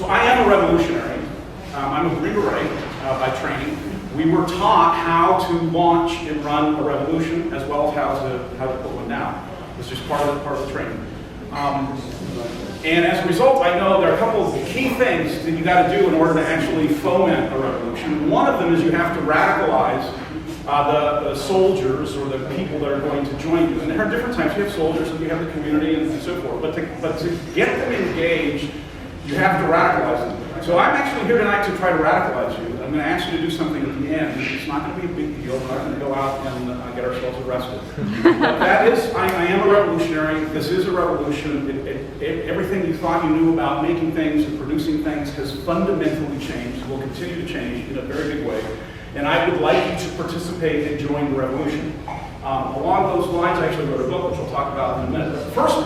So I am a revolutionary. I'm a Green Beret by training. We were taught how to launch and run a revolution, as well as how to put one down. It's just part of the training. And as a result, I know there are a couple of key things that you got to do in order to actually foment a revolution. One of them is you have to radicalize the soldiers or the people that are going to join you. And there are different types. You have soldiers and you have the community and so forth. But to get them engaged, you have to radicalize them. So I'm actually here tonight to try to radicalize you. I'm going to ask you to do something at the end. It's not going to be a big deal. We're not going to go out and get ourselves arrested. But that is, I am a revolutionary. This is a revolution. Everything you thought you knew about making things and producing things has fundamentally changed, will continue to change in a very big way. And I would like you to participate and join the revolution. Along those lines, I actually wrote a book, which we'll talk about in a minute. But first,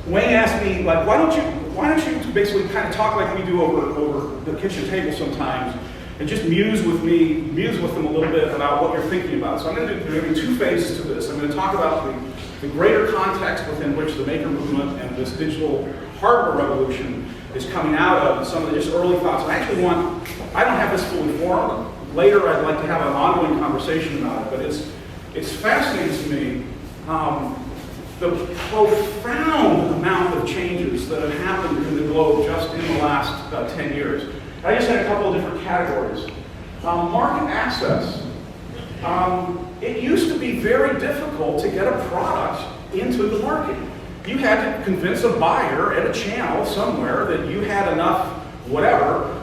Wayne asked me, like, why don't you basically kind of talk like we do over the kitchen table sometimes, and just muse with them a little bit about what you're thinking about. So I'm going to do two phases to this. I'm going to talk about the greater context within which the maker movement and this digital hardware revolution is coming out of, and some of the just early thoughts. I don't have this fully formed. Later, I'd like to have an ongoing conversation about it, but it's fascinating to me the profound amount of changes that have happened in the globe just in the last 10 years. I just had a couple of different categories. Market access. It used to be very difficult to get a product into the market. You had to convince a buyer at a channel somewhere that you had enough whatever,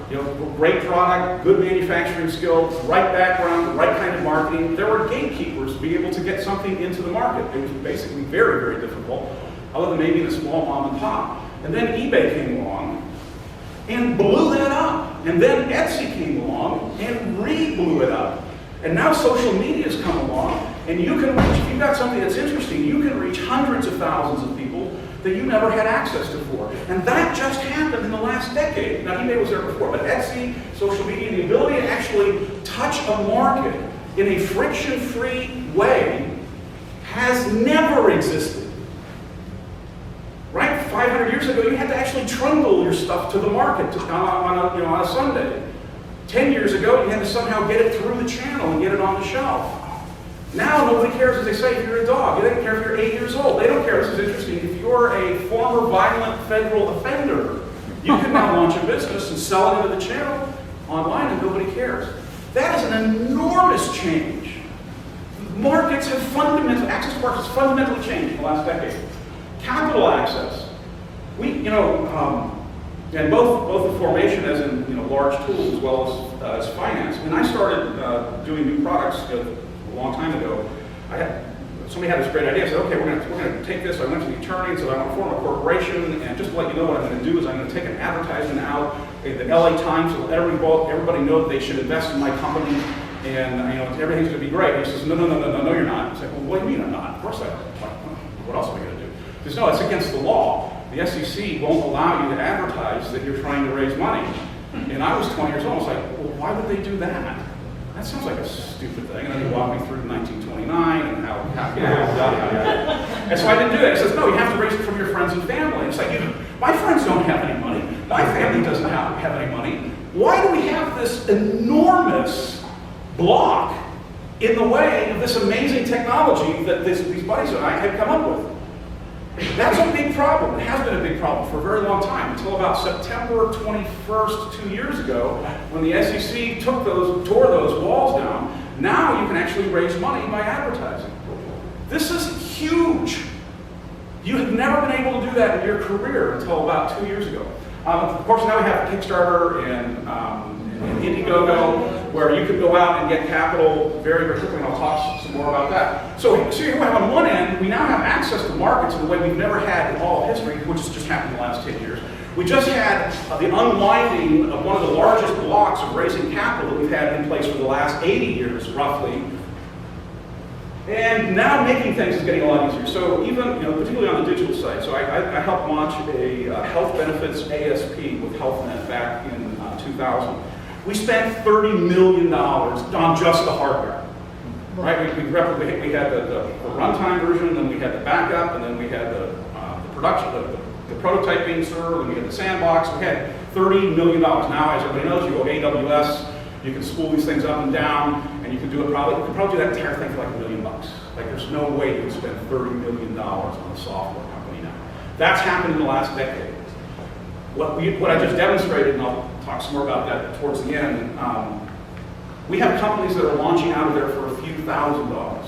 great product, good manufacturing skills, right background, right kind of marketing. There were gatekeepers to be able to get something into the market. It was basically very, very difficult, other than maybe the small mom and pop. And then eBay came along and blew that up. And then Etsy came along and re-blew it up. And now social media has come along, and you can reach, if you've got something that's interesting, you can reach hundreds of thousands of people that you never had access to before. And that just happened in the last decade. Now, eBay was there before, but Etsy, social media, the ability to actually touch a market in a friction-free way has never existed. Right? 500 years ago, you had to actually trundle your stuff to the market on a Sunday. 10 years ago, you had to somehow get it through the channel and get it on the shelf. Now, nobody cares, as they say, if you're a dog. They don't care if you're 8 years old. They don't care, this is interesting, if you're a former violent federal offender. You can now launch a business and sell it into the channel online and nobody cares. That is an enormous change. Markets have access to markets has fundamentally changed in the last decade. Capital access. And both the formation as in large tools as well as finance. When I started doing new products a long time ago, somebody had this great idea. I said, okay, we're going to take this. I went to the attorney and said, I want to form a corporation, and just to let you know what I'm going to do is I'm going to take an advertisement out in the LA Times to let everybody know that they should invest in my company, and everything's going to be great. And he says, no, you're not. I said, well, what do you mean I'm not? Of course I am. What else am I going to do? He says, no, it's against the law. The SEC won't allow you to advertise that you're trying to raise money. And I was 20 years old. I was like, well, why would they do that? That sounds like a stupid thing. And then he walked me through 1929 and how And so I didn't do that. He says, no, you have to raise it from your friends and family. It's like, my friends don't have any money. My family doesn't have any money. Why do we have this enormous block in the way of this amazing technology that these buddies and I had come up with? That's a big problem. It has been a big problem for a very long time, until about September 21st, 2 years ago, when the SEC tore those walls down. Now you can actually raise money by advertising. This is huge. You have never been able to do that in your career until about 2 years ago. Of course, now we have Kickstarter and Indiegogo, where you can go out and get capital very, very quickly, and I'll talk some more about that. So here we have on one end, we now have access to markets in a way we've never had in all of history, which has just happened in the last 10 years. We just had the unwinding of one of the largest blocks of raising capital that we've had in place for the last 80 years, roughly. And now making things is getting a lot easier. So even, particularly on the digital side, so I helped launch a health benefits ASP with HealthNet back in 2000. We spent $30 million on just the hardware. Right? We had the runtime version, and then we had the backup, and then we had the production, the the prototyping server, then we had the sandbox. We had $30 million. Now, as everybody knows, you go AWS, you can spool these things up and down, and you can do it probably, you can probably do that entire thing for like $1 million. Like there's no way you can spend $30 million on a software company now. That's happened in the last decade. What I just demonstrated, and I'll talk some more about that towards the end, we have companies that are launching out of there for a few $1,000s.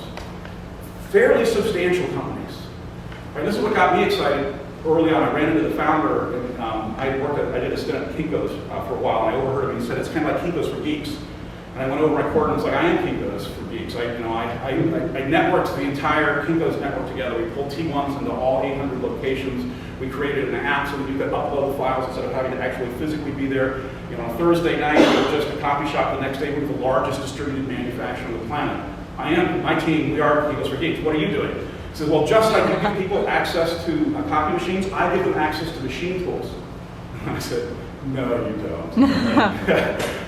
Fairly substantial companies. Right, this is what got me excited early on. I ran into the founder, and I did a stint at Kinko's for a while, and I overheard him. He said, it's kind of like Kinko's for geeks. And I went over my court and was like, I am Kinko's for geeks. I networked the entire Kinko's network together. We pulled T1s into all 800 locations. We created an app so that you could upload files instead of having to actually physically be there. You know, on Thursday night, we were just a copy shop. The next day, we were the largest distributed manufacturer on the planet. My team, we are Kinko's for geeks. What are you doing? He says, well, just like you give people access to copy machines, I give them access to machine tools. I said, no, you don't.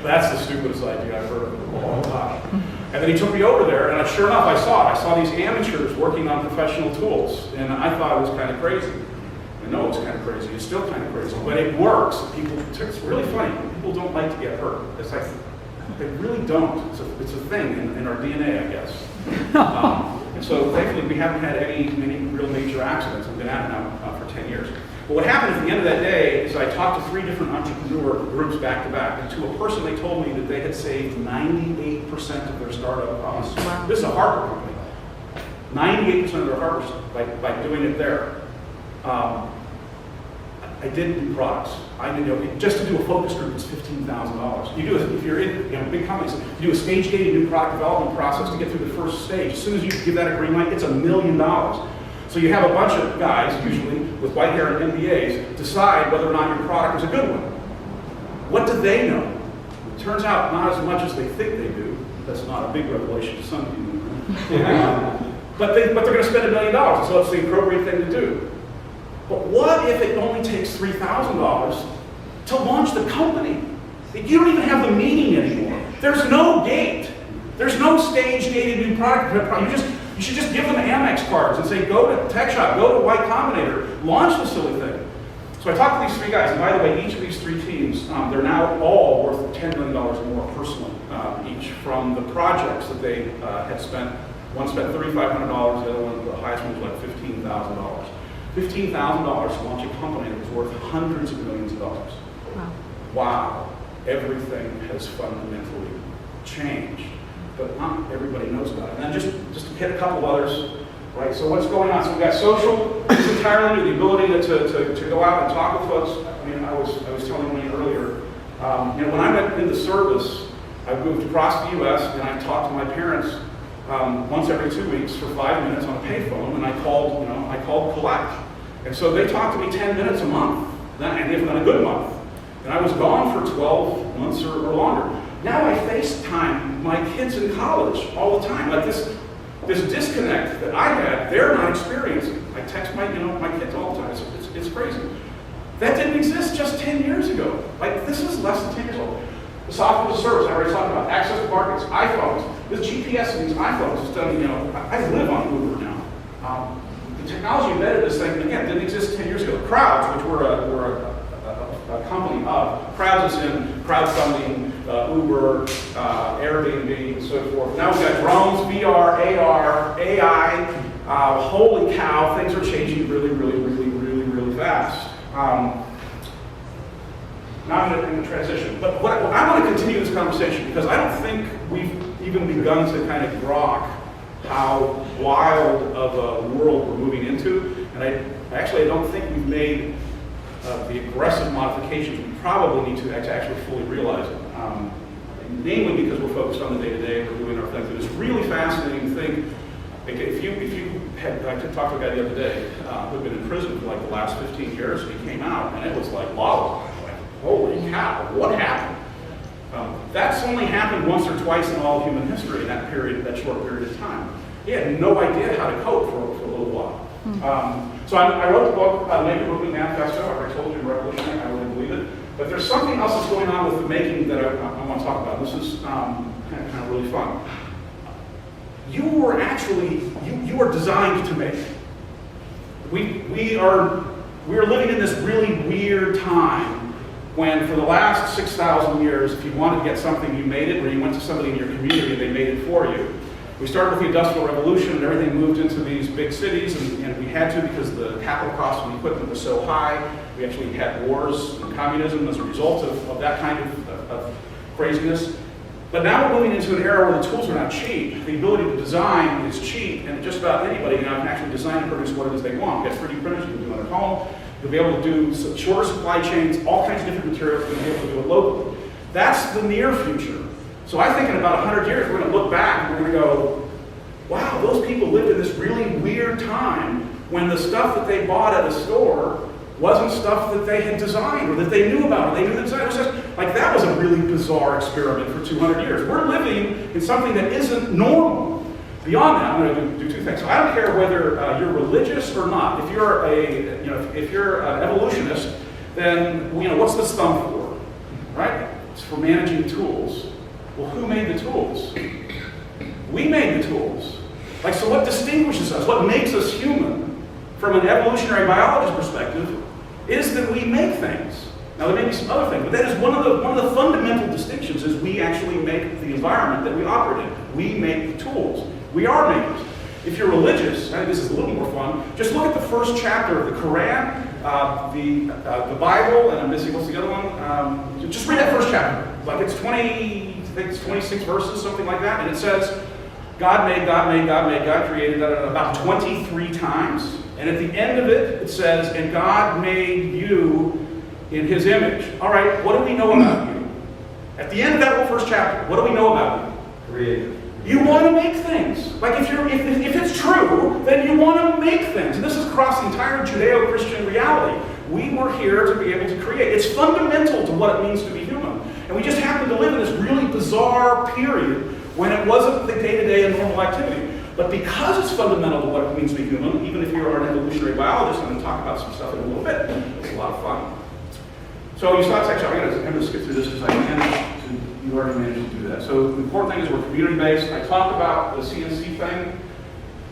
That's the stupidest idea I've heard of in a long time. And then he took me over there, and sure enough, I saw it. I saw these amateurs working on professional tools, and I thought it was kind of crazy. I know it's kind of crazy. It's still kind of crazy, but it works. It's really funny. People don't like to get hurt. It's like, they really don't. It's a thing in our DNA, I guess. And so thankfully, we haven't had any real major accidents. We've been at it now for 10 years. But what happened at the end of that day is I talked to 3 different entrepreneur groups back to back, and to a person they told me that they had saved 98% of their startup costs. Wow. This is a hardware company. 98% of their hardware by doing it there. I did new products. Just to do a focus group, it's $15,000. You do if you're in big companies, you do a stage-gated new product development process to get through the first stage. As soon as you give that a green light, it's $1 million. So you have a bunch of guys, usually with white hair and MBAs, decide whether or not your product is a good one. What do they know? It turns out not as much as they think they do. That's not a big revelation to some people. But they're going to spend $1 million, so it's the appropriate thing to do. But what if it only takes $3,000 to launch the company? You don't even have the meeting anymore. There's no gate. There's no stage-gated new product. You should just give them Amex cards and say, go to Tech Shop, go to Y Combinator, launch the silly thing. So I talked to these 3 guys, and by the way, each of these 3 teams, they're now all worth $10 million more personally, each, from the projects that they had spent. One spent $3,500, the other one, the highest one was like $15,000. $15,000 to launch a company that was worth hundreds of millions of dollars. Wow. Everything has fundamentally changed, but not everybody knows about it. And then just to hit a couple of others, right? So what's going on? So we've got social, it's entirely new, the ability to go out and talk with folks. I mean, I was telling you earlier, when I went into service, I moved across the U.S. and I talked to my parents once every 2 weeks for 5 minutes on a payphone, and I called collect. And so they talked to me 10 minutes a month, and if not a good month. And I was gone for 12 months or longer. Now I FaceTime my kids in college all the time. Like this disconnect that I had, they're not experiencing. I text my kids all the time. It's crazy. That didn't exist just 10 years ago. Like, this is less than 10 years old. The software as a service, I already talked about. Access to markets, iPhones. This GPS in these iPhones is done, I live on Uber now. The technology embedded this thing, again, didn't exist 10 years ago. Crowds, which we're a company of, Crowds is in crowdfunding, Uber, Airbnb, and so forth. Now we've got drones, VR, AR, AI. Holy cow, things are changing really, really, really, really, really fast. Not in the transition. But I want to continue this conversation because I don't think we've even begun to kind of grok how wild of a world we're moving into. And I don't think we've made the aggressive modifications we probably need to actually fully realize it. Namely because we're focused on the day-to-day, we're doing our thing. But it's really fascinating to think, like if you had, I talked to a guy the other day who'd been in prison for like the last 15 years, and he came out, and it was like lava. Holy cow, what happened? That's only happened once or twice in all of human history in that short period of time. He had no idea how to cope for a little while. So I wrote the book, Make a Movement Manifesto. I already told you, revolutionary, I really believe it. But there's something else that's going on with the making that I want to talk about. This is kind of really fun. You are designed to make. We are we're living in this really weird time when for the last 6,000 years, if you wanted to get something, you made it, or you went to somebody in your community and they made it for you. We started with the Industrial Revolution and everything moved into these big cities, and we had to because the capital cost of the equipment was so high. We actually had wars and communism as a result of that kind of craziness. But now we're moving into an era where the tools are not cheap. The ability to design is cheap, and just about anybody now can actually design and produce what it is they want. You have 3D printers, you can do it at home. You'll be able to do shorter supply chains, all kinds of different materials, you'll be able to do it locally. That's the near future. So I think in about 100 years, we're going to look back and we're going to go, wow, those people lived in this really weird time when the stuff that they bought at a store wasn't stuff that they had designed or that they knew about or they knew the design. It was just like that was a really bizarre experiment for 200 years. We're living in something that isn't normal. Beyond that, I'm going to do two things. So I don't care whether you're religious or not. If you're if you're an evolutionist, then what's this thumb for, right? It's for managing tools. Well, who made the tools? We made the tools. Like, so what distinguishes us, what makes us human from an evolutionary biology perspective is that we make things. Now, there may be some other things, but that is one of the fundamental distinctions is we actually make the environment that we operate in. We make the tools. We are makers. If you're religious, I think this is a little more fun, just look at the first chapter of the Quran, the Bible, and I'm missing, what's the other one? Just read that first chapter. Like it's 26 verses, something like that, and it says, God made, God made, God made, God created, about 23 times. And at the end of it, it says, and God made you in his image. All right, what do we know about you? At the end of that whole first chapter, what do we know about you? Creative. You want to make things. Like if it's true, then you want to make things. And this is across the entire Judeo-Christian reality. We were here to be able to create. It's fundamental to what it means to be human. And we just happen to live in this really bizarre period when it wasn't the day-to-day and normal activity. But because it's fundamental to what it means to be human, even if you're an evolutionary biologist, I'm going to talk about some stuff in a little bit. It's a lot of fun. So you saw section. I'm going to skip through this because I managed to. You already managed to do that. So the important thing is we're community-based. I talked about the CNC thing.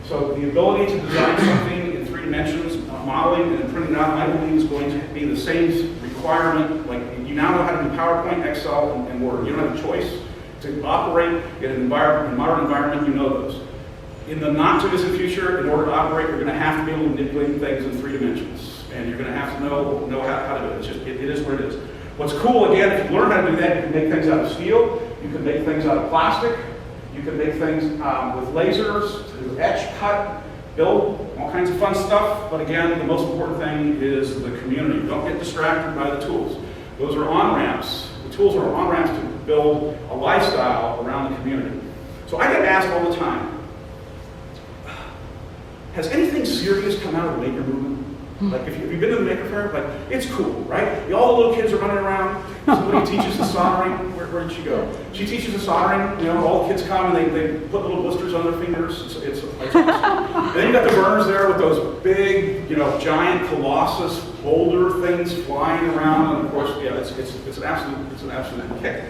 So the ability to design something in 3 dimensions, modeling and printing it out, I believe is going to be the same requirement. Like you now know how to do PowerPoint, Excel, and Word. You don't have a choice to operate in a modern environment. You know those. In the not-too-distant future, in order to operate, you're going to have to be able to manipulate things in 3 dimensions, and you're going to have to know how to do it. It's just it is what it is. What's cool, again, if you learn how to do that, you can make things out of steel, you can make things out of plastic, you can make things with lasers, to etch, cut, build, all kinds of fun stuff. But again, the most important thing is the community. Don't get distracted by the tools. Those are on-ramps. The tools are on-ramps to build a lifestyle around the community. So I get asked all the time, has anything serious come out of the maker movement? Like, if you've been to the Maker Faire, like, it's cool, right? All the little kids are running around. Somebody teaches the soldering. Where did she go? She teaches the soldering. All the kids come and they put little blisters on their fingers. It's awesome. And then you got the burners there with those big, giant colossus boulder things flying around. And of course, yeah, it's an absolute kick.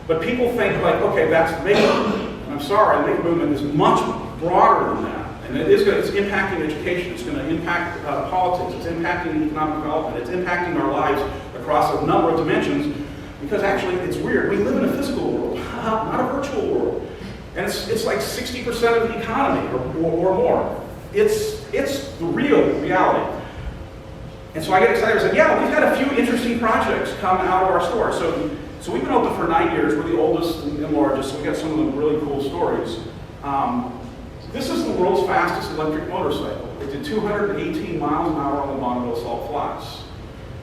But people think like, okay, that's the Maker movement. And I'm sorry, the Maker movement is much broader than that. And it's impacting education, it's going to impact politics, it's impacting economic development, it's impacting our lives across a number of dimensions, because actually it's weird. We live in a physical world, not a virtual world. And it's like 60% of the economy or more. It's the real reality. And so I get excited and say, yeah, we've had a few interesting projects come out of our store. So we've been open for 9 years. We're the oldest and largest, so we got some of the really cool stories. This is the world's fastest electric motorcycle. It did 218 miles an hour on the Bonneville Salt Flats.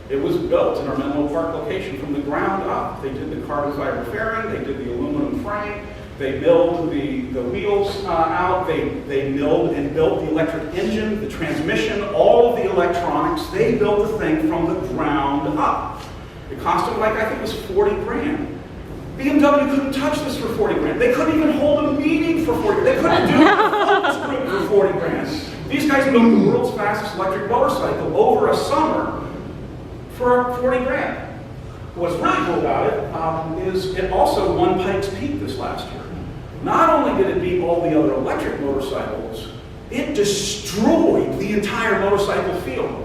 It was built in our Menlo Park location from the ground up. They did the carbon fiber fairing, they did the aluminum frame, they milled the wheels out, they milled and built the electric engine, the transmission, all of the electronics. They built the thing from the ground up. It cost them I think it was 40 grand. BMW couldn't touch this for 40 grand. They couldn't even hold a meeting for 40 grand. They couldn't do a focus group for 40 grand. These guys built the world's fastest electric motorcycle over a summer for 40 grand. What's really cool about it is it also won Pikes Peak this last year. Not only did it beat all the other electric motorcycles, it destroyed the entire motorcycle field.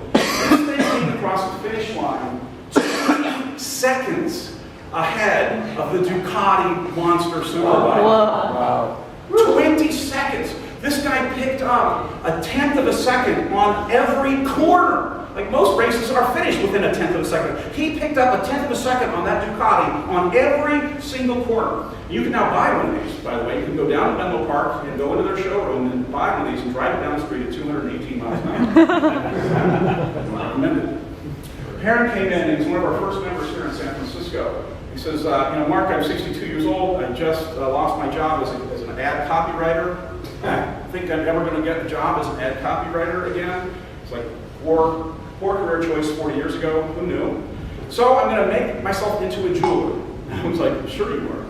across the finish line 20 seconds ahead of the Ducati Monster Superbike. Wow. 20 seconds. This guy picked up a tenth of a second on every corner. Like most races are finished within a tenth of a second. He picked up a tenth of a second on that Ducati on every single corner. You can now buy one of these, by the way. You can go down to Menlo Park and go into their showroom and buy one of these and drive it down the street at 218 miles an hour. I recommend it. A parent came in, and he's one of our first members here in San Francisco. He says, Mark, I'm 62 years old. I just lost my job as an ad copywriter. I think I'm ever going to get a job as an ad copywriter again. It's like poor career choice 40 years ago. Who knew? So I'm going to make myself into a jeweler. I was like, sure you are.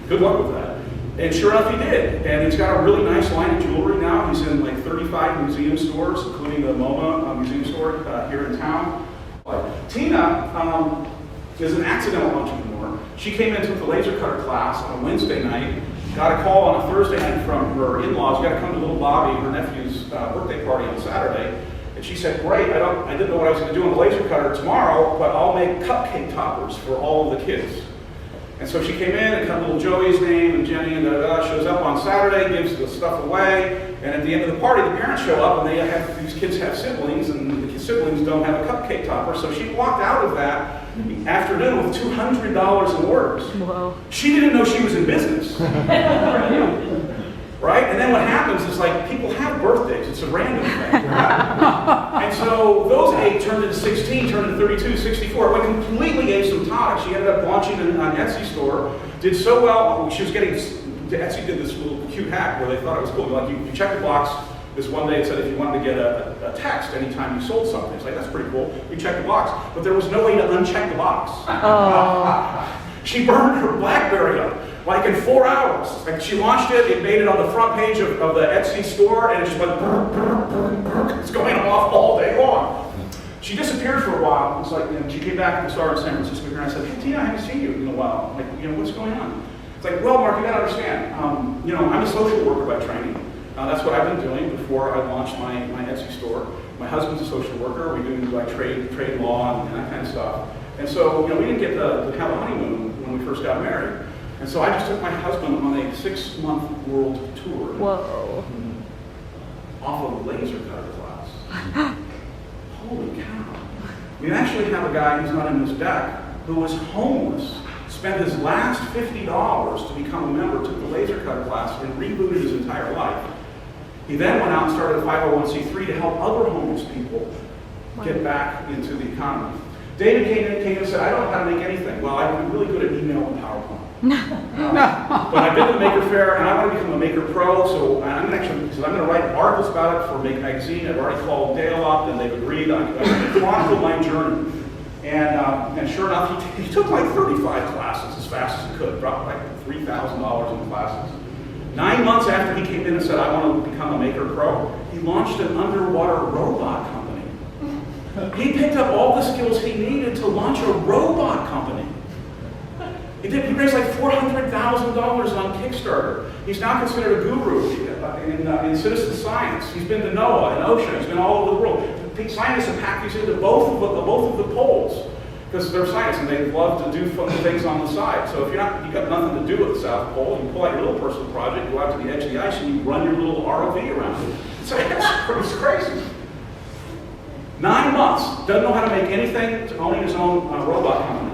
Good luck with that. And sure enough, he did. And he's got a really nice line of jewelry now. He's in like 35 museum stores, including the MoMA museum store here in town. Tina is an accidental entrepreneur. She came into the laser cutter class on a Wednesday night, got a call on a Thursday night from her in-laws. You got to come to little Bobby, her nephew's birthday party on Saturday. And she said, great, I didn't know what I was going to do on the laser cutter tomorrow, but I'll make cupcake toppers for all of the kids. And so she came in and cut little Joey's name and Jenny and shows up on Saturday, gives the stuff away, and at the end of the party, the parents show up and these kids have siblings, and the siblings don't have a cupcake topper. So she walked out of that afternoon with $200 in orders. Whoa. She didn't know she was in business. Right? And then what happens is like people have birthdays. It's a random thing. And so those 8 turned into 16, turned into 32, 64. It went completely asymptotic. She ended up launching an Etsy store. Did so well. She was getting, Etsy did this little cute hack where they thought it was cool. Like you check the box. This one day it said if you wanted to get a text anytime you sold something. It's like, that's pretty cool. You check the box. But there was no way to uncheck the box. Oh. She burned her BlackBerry up. Like in 4 hours. Like she launched it, it made it on the front page of the Etsy store, and it just went brr, brr, brr, brr. It's going off all day long. She disappeared for a while. It's like, she came back and started in San Francisco here, and I said, hey Tina, I haven't seen you in a while. Like, what's going on? It's like, well, Mark, you gotta understand, I'm a social worker by training. That's what I've been doing before I launched my Etsy store. My husband's a social worker. We do like trade law and that kind of stuff. And so, we didn't get to have a honeymoon when we first got married. And so I just took my husband on a 6-month world tour. Whoa. Off of a laser cutter class. Holy cow. We actually have a guy who's not in this deck who was homeless, spent his last $50 to become a member, took the laser cutter class, and rebooted his entire life. He then went out and started a 501c3 to help other homeless people get back into the economy. David came and said, I don't know how to make anything. Well, I'm really good at email and PowerPoint. But I've been to the Maker Faire, and I want to become a Maker Pro, so I'm going to write articles about it for Make Magazine. I've already called Dale up, and they've agreed. I'm going to chronicle my journey. And sure enough, he took like 35 classes as fast as he could, dropped like $3,000 in classes. 9 months after he came in and said, I want to become a Maker Pro, he launched an underwater robot company. He picked up all the skills he needed to launch a robot company. He raised like $400,000 on Kickstarter. He's now considered a guru in citizen science. He's been to NOAA and OSHA. He's been all over the world. Scientists have packed these into both of the poles because they're scientists and they love to do fun things on the side. So if you've got nothing to do with the South Pole, you pull out your little personal project, go out to the edge of the ice, and you run your little ROV around it. It's crazy. 9 months, doesn't know how to make anything, to owning his own robot company.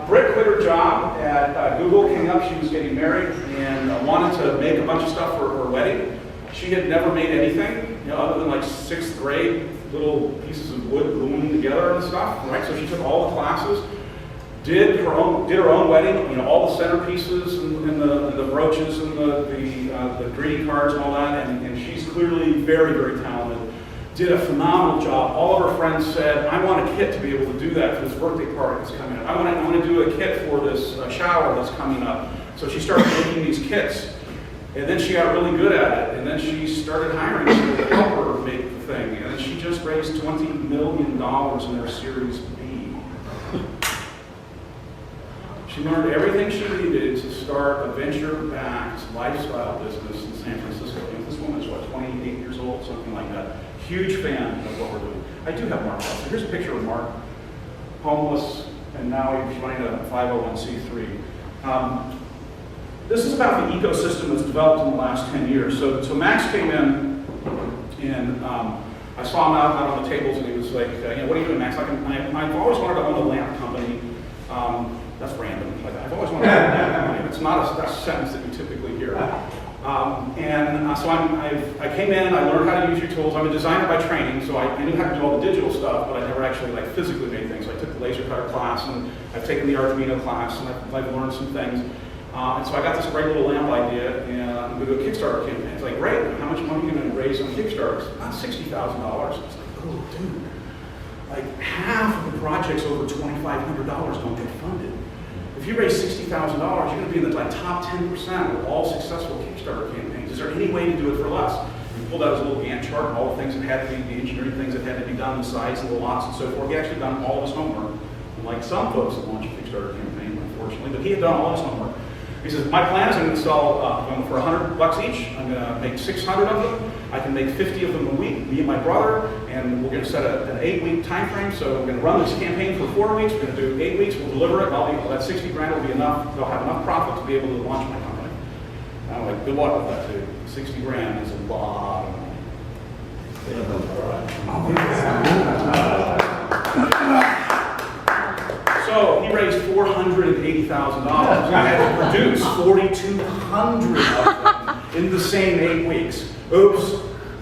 Britt quit her job at Google, came up, she was getting married, and wanted to make a bunch of stuff for her wedding. She had never made anything, other than like 6th grade, little pieces of wood gluing together and stuff, right? So she took all the classes, did her own wedding, all the centerpieces and the brooches and the greeting cards and all that, and she's clearly very, very talented. Did a phenomenal job. All of her friends said, I want a kit to be able to do that for this birthday party that's coming up. I want to do a kit for this shower that's coming up. So she started making these kits. And then she got really good at it. And then she started hiring people to help her make the thing. And then she just raised $20 million in their Series B. She learned everything she needed to start a venture-backed lifestyle business in San Francisco. This woman is, 28 years old, something like that. Huge fan of what we're doing. I do have Mark. So here's a picture of Mark, homeless, and now he's running a 501c3. This is about the ecosystem that's developed in the last 10 years. So Max came in, and I saw him out on the tables, and he was like, what are you doing, Max? I've always wanted to own a lamp company. That's random. I've always wanted to own a lamp company. It's not a sentence that you typically hear. So I came in and I learned how to use your tools. I'm a designer by training, so I knew how to do all the digital stuff, but I never actually physically made things. So I took the laser cutter class, and I've taken the Arduino class, and I've learned some things. And so I got this great little lamp idea, and I'm going to do a Kickstarter campaign. It's like, great, how much money are you going to raise on Kickstarter? It's about $60,000. It's like, oh, dude, like half of the projects over $2,500 don't get funded. If you raise $60,000, you're going to be in the top 10% of all successful Kickstarter campaigns. Is there any way to do it for less? We pulled out his little Gantt chart and all the things that had to be, the engineering things that had to be done, the size of the lots and so forth. He actually done all of his homework, unlike some folks that launch a Kickstarter campaign, unfortunately, but he had done all his homework. He says, my plan is I'm going to install for $100 each. I'm going to make 600 of them. I can make 50 of them a week, me and my brother, and we're going to set an 8-week time frame. So we're going to run this campaign for 4 weeks. We're going to do 8 weeks. We'll deliver it. That 60 grand will be enough. They'll have enough profit to be able to launch my company. And I'm like, good luck with that, dude. 60 grand is a lot of money. So he raised $480,000. He had to produce 4,200 of them in the same 8 weeks. Oops.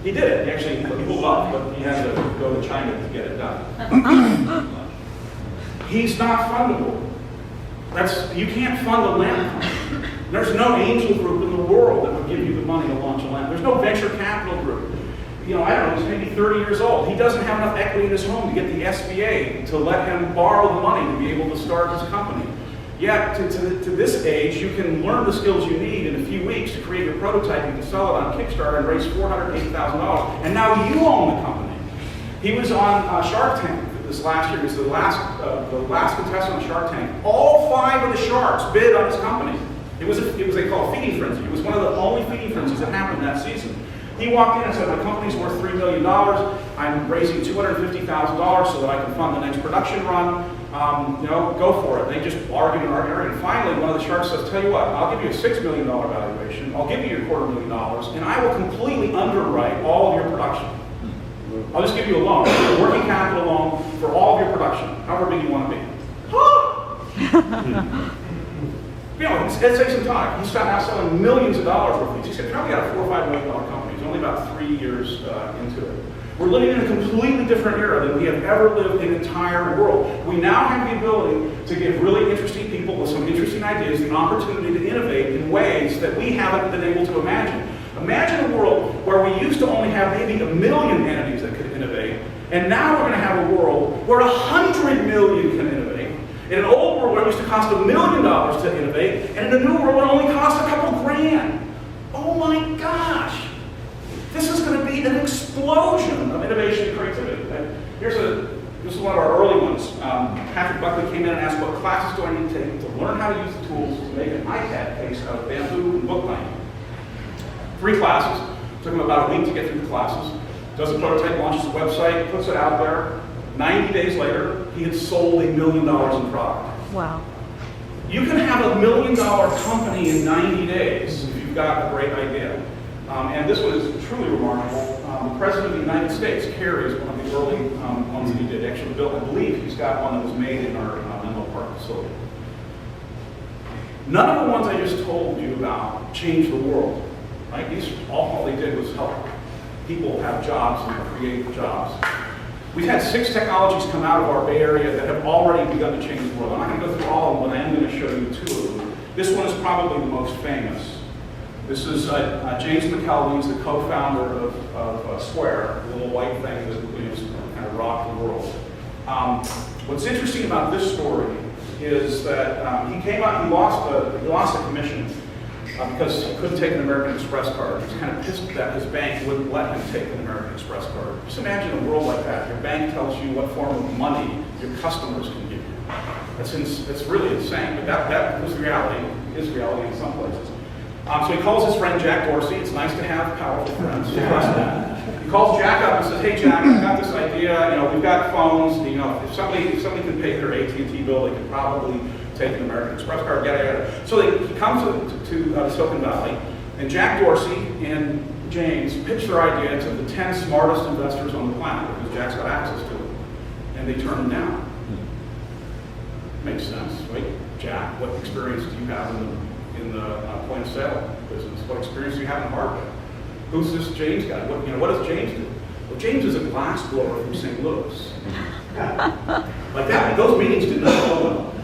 He did it. He actually pulled off, but he had to go to China to get it done. He's not fundable. You can't fund a lamp company. There's no angel group in the world that would give you the money to launch a lamp. There's no venture capital group. I don't know, he's maybe 30 years old. He doesn't have enough equity in his home to get the SBA to let him borrow the money to be able to start his company. Yet, to this age, you can learn the skills you need in a few weeks to create your prototype. You can sell it on Kickstarter and raise $480,000. And now you own the company. He was on Shark Tank this last year. He was the last contestant on Shark Tank. All 5 of the sharks bid on his company. It was they call it feeding frenzy. It was one of the only feeding frenzies that happened that season. He walked in and said, my company's worth $3 million. I'm raising $250,000 so that I can fund the next production run. Go for it. They just argued and argued. And finally, one of the sharks says, tell you what, I'll give you a $6 million valuation. I'll give you your $250,000, and I will completely underwrite all of your production. I'll just give you a loan, a working capital loan for all of your production, however big you want to be. It's Jason Todd. He's now selling millions of dollars worth of these. He's probably got a $4 or $5 million company. He's only about 3 years into it. We're living in a completely different era than we have ever lived in the entire world. We now have the ability to give really interesting people with some interesting ideas the opportunity to innovate in ways that we haven't been able to imagine. Imagine a world where we used to only have maybe 1 million entities that could innovate, and now we're going to have a world where 100 million can innovate. In an old world where it used to cost $1 million to innovate, and in a new world where it only costs a couple grand. Oh my gosh! This is going to be an explosion of innovation and creativity. This is one of our early ones. Patrick Buckley came in and asked, what classes do I need to take to learn how to use the tools to make an iPad case out of bamboo and book binding? 3 classes. Took him about a week to get through the classes. Does a prototype, launches a website, puts it out there. 90 days later, he had sold $1 million in product. Wow. You can have $1 million company in 90 days if you've got a great idea. And this one is truly remarkable. The President of the United States, Kerry, is one of the early ones that he did. Actually built, I believe he's got one that was made in our Menlo Park facility. None of the ones I just told you about changed the world. Right? These all they did was help people have jobs and create jobs. We've had 6 technologies come out of our Bay Area that have already begun to change the world. I'm not going to go through all of them, but I am going to show you 2 of them. This one is probably the most famous. This is James McKelvey. He's the co-founder of Square, the little white thing that kind of rocked the world. What's interesting about this story is that he came out, he lost a commission because he couldn't take an American Express card. He was kind of pissed that his bank wouldn't let him take an American Express card. Just imagine a world like that. Your bank tells you what form of money your customers can give you. That's really insane, but that was reality, is reality in some places. So he calls his friend Jack Dorsey. It's nice to have powerful friends. He calls Jack up and says, hey Jack, I've got this idea, we've got phones, if somebody can pay their AT&T bill, they could probably take an American Express card, yada yada. So he comes to Silicon Valley, and Jack Dorsey and James pitch their idea to the 10 smartest investors on the planet, because Jack's got access to it, and they turn them down. Makes sense, right? Jack, what experience do you have in the point of sale business? What experience do you have in hardware? Who's this James guy? What does James do? Well, James is a glass blower from St. Louis. Like that, those meetings did not go well.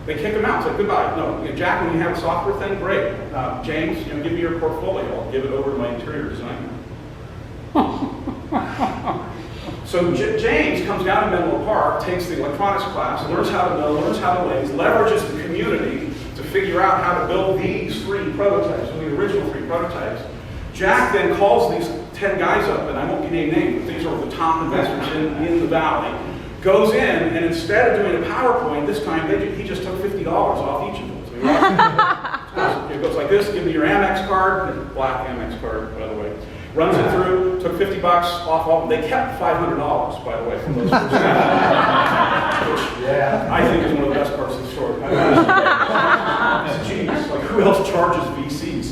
They kick him out, say goodbye. No, Jack, when you have a software thing, great. James, give me your portfolio. I'll give it over to my interior designer. So James comes down to Menlo Park, takes the electronics class, learns how to build, learns how to lace, leverages the community to figure out how to build these 3 prototypes, the original 3 prototypes. Jack then calls these 10 guys up, and I won't name names, but these are the top investors in the valley, goes in, and instead of doing a PowerPoint, this time he just took $50 off each of them. So it goes like this, give me your Amex card, black Amex card, by the way. Runs it through, took $50 off all of them. They kept $500, by the way, from those first which I think is one of the best parts of the story. It's genius. Like, who else charges VCs?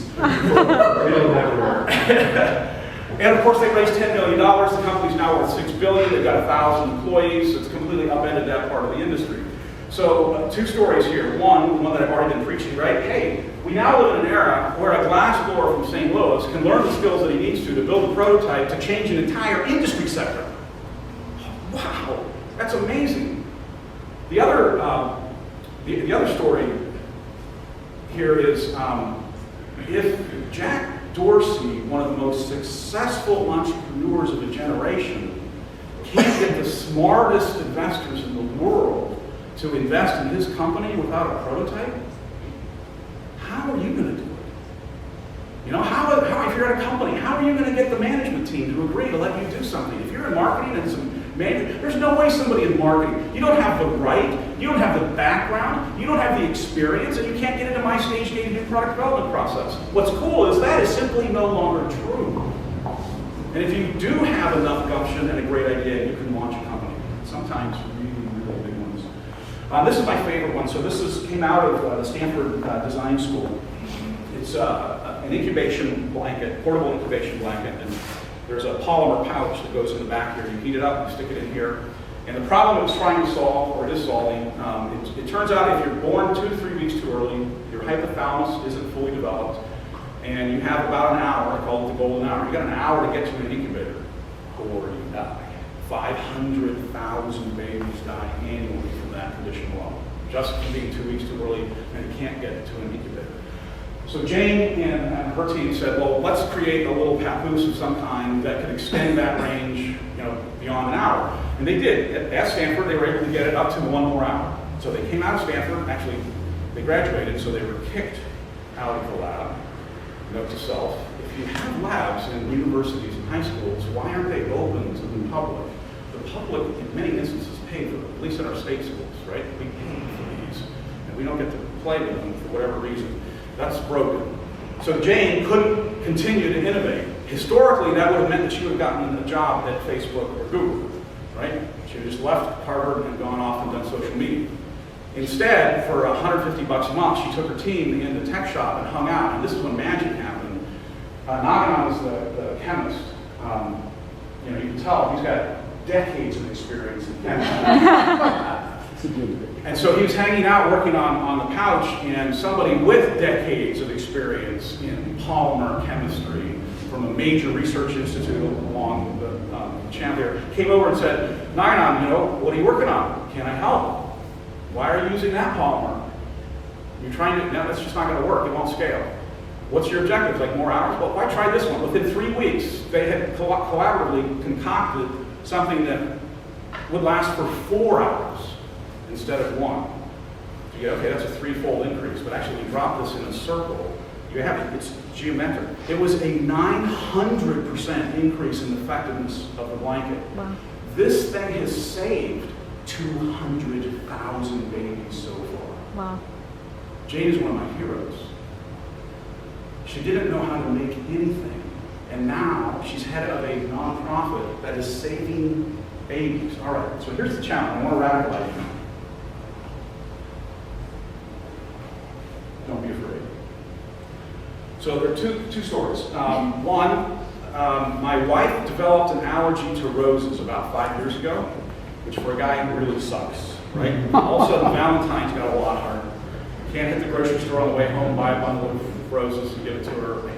And of course, they raised $10 million. The company's now worth $6 billion. They've got 1,000 employees. It's completely upended that part of the industry. So 2 stories here. One, the one that I've already been preaching, right? Hey, we now live in an era where a glass blower from St. Louis can learn the skills that he needs to build a prototype to change an entire industry sector. Wow, that's amazing. The other story here is if Jack Dorsey, one of the most successful entrepreneurs of a generation, can't get the smartest investors in the world to invest in his company without a prototype, how are you going to do it? How if you're at a company, how are you going to get the management team to agree to let you do something? If you're in marketing and there's no way somebody in marketing, you don't have the right, you don't have the background, you don't have the experience, and you can't get into my stage gate new product development process. What's cool is that is simply no longer true. And if you do have enough gumption and a great idea, you can launch a company. Sometimes really big ones. This is my favorite one. So this came out of the Stanford Design School. It's an incubation blanket, portable incubation blanket, and there's a polymer pouch that goes in the back here. You heat it up, you stick it in here. And the problem it was trying to solve, or it is solving, it turns out if you're born 2 to 3 weeks too early, your hypothalamus isn't fully developed, and you have about an hour, I call it the golden hour. You got an hour to get to an incubator, or you die. 500,000 babies die annually from that condition alone, just from being 2 weeks too early, and you can't get to an incubator. So Jane and her team said, well, let's create a little papoose of some kind that could extend that range, beyond an hour. And they did. At Stanford, they were able to get it up to 1 more hour. So they came out of Stanford, actually, they graduated, so they were kicked out of the lab. Note to self, if you have labs in universities and high schools, why aren't they open to the public? The public, in many instances, pay for them, at least in our state schools, right? We pay for these, and we don't get to play with them for whatever reason. That's broken. So Jane couldn't continue to innovate. Historically, that would have meant that she would have gotten a job at Facebook or Google, right? She would have just left Harvard and gone off and done social media. Instead, for $150 a month, she took her team in the tech shop and hung out, and this is when magic happened. Naganon was the chemist. You can tell he's got decades of experience in chemistry. And so he was hanging out working on the pouch, and somebody with decades of experience in polymer chemistry from a major research institute along the channel here came over and said, Naganon, what are you working on? Can I help? Why are you using that polymer? You're trying to, no, that's just not going to work. It won't scale. What's your objective? Like more hours? Well, why try this one? Within 3 weeks, they had collaboratively concocted something that would last for 4 hours instead of 1. You get, okay, that's a 3-fold increase, but actually we drop this in a circle, you have it's geometric. It was a 900% increase in the effectiveness of the blanket. Wow. This thing has saved 200,000 babies so far. Wow. Jane is one of my heroes. She didn't know how to make anything, And now she's head of a nonprofit that is saving babies. All right, so here's the challenge. I want to radicalize you. Don't be afraid. So there are two stories. One, my wife developed an allergy to roses about 5 years ago, which for a guy really sucks, right? All of a sudden, Valentine's got a lot harder. Can't hit the grocery store on the way home, buy a bundle of roses and give it to her.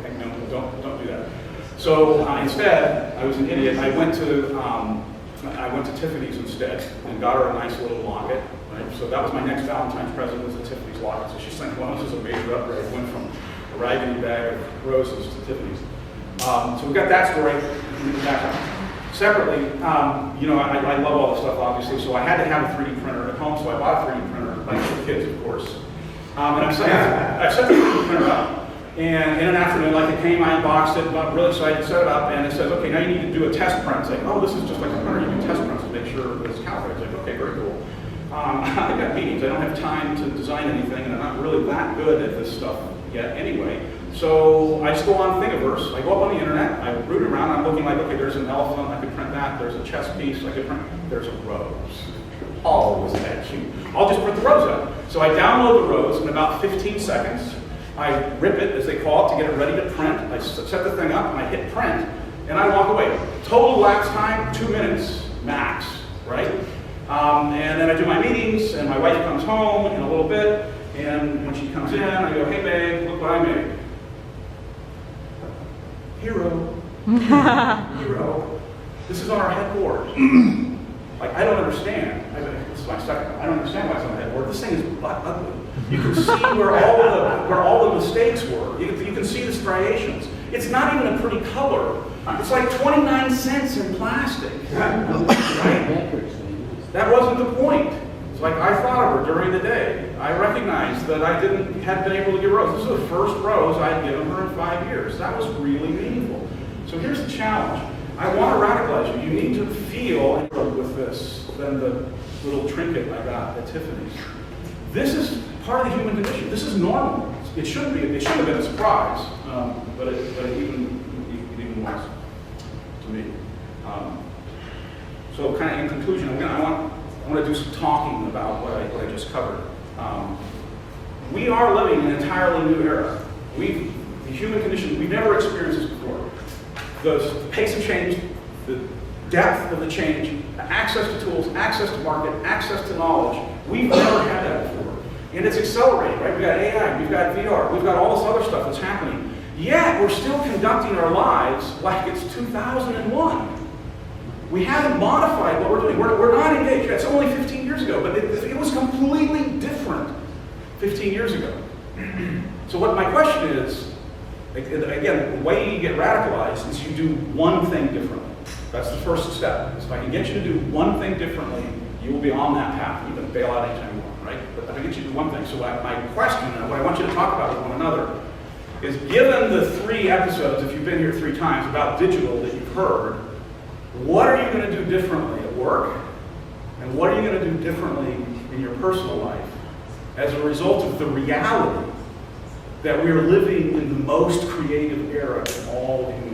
Don't do that. So instead, I was an idiot. I went to Tiffany's instead and got her a nice little locket. Right? So that was my next Valentine's present, was a Tiffany's locket. So she sent one. This was a major upgrade. Went from a raggedy bag of roses to Tiffany's. So we got that story in the background. Separately, I love all this stuff, obviously, so I had to have a 3D printer at home, so I bought a 3D printer, like for kids, of course. And I set the 3D printer up. And in an afternoon, like it came, I unboxed it, got really excited, set it up, and it says, okay, now you need to do a test print. It's like, oh, this is just like a printer. You do test prints to make sure that it's calibrated. It's like, okay, very cool. I've got meetings. I don't have time to design anything, and I'm not really that good at this stuff yet anyway. So I just go on Thingiverse. I go up on the internet. I root around. I'm looking like, okay, there's an elephant. I could print that. There's a chess piece. I could print. There's a rose. Oh, was that cute? I'll just print the rose out. So I download the rose in about 15 seconds. I rip it, as they call it, to get it ready to print. I set the thing up, and I hit print, and I walk away. Total lapse time, 2 minutes max, right? And then I do my meetings, and my wife comes home in a little bit, and when she comes in, I go, hey babe, look what I made. Hero. Hero. This is on our headboard. Like, I don't understand. This is my second one. I don't understand why it's on the headboard. This thing is ugly. You can see where all the mistakes were. You can see the striations. It's not even a pretty color. It's like 29 cents in plastic. Right? That wasn't the point. It's like I thought of her during the day. I recognized that I hadn't been able to give rose. This is the first rose I'd given her in 5 years. That was really meaningful. So here's the challenge. I want to radicalize you. You need to feel with this than the little trinket I got at Tiffany's. This is part of the human condition. This is normal. It shouldn't be. It should have been a surprise, but it even was to me. So, kind of in conclusion, I want to do some talking about what I just covered. We are living in an entirely new era. The human condition, we've never experienced this before. The pace of change, the depth of the change, access to tools, access to market, access to knowledge, we've never had that before. And it's accelerating, right? We've got AI, we've got VR, we've got all this other stuff that's happening. Yet, we're still conducting our lives like it's 2001. We haven't modified what we're doing. We're not engaged. It's only 15 years ago, but it was completely different 15 years ago. So what my question is, again, the way you get radicalized is you do one thing differently. That's the first step. If I can get you to do one thing differently, you will be on that path. You can bail out anytime you want, right? But if I get you to do one thing. So my question, and what I want you to talk about with one another, is given the 3 episodes, if you've been here 3 times, about digital that you've heard, what are you going to do differently at work? And what are you going to do differently in your personal life as a result of the reality that we are living in the most creative era in all of humanity?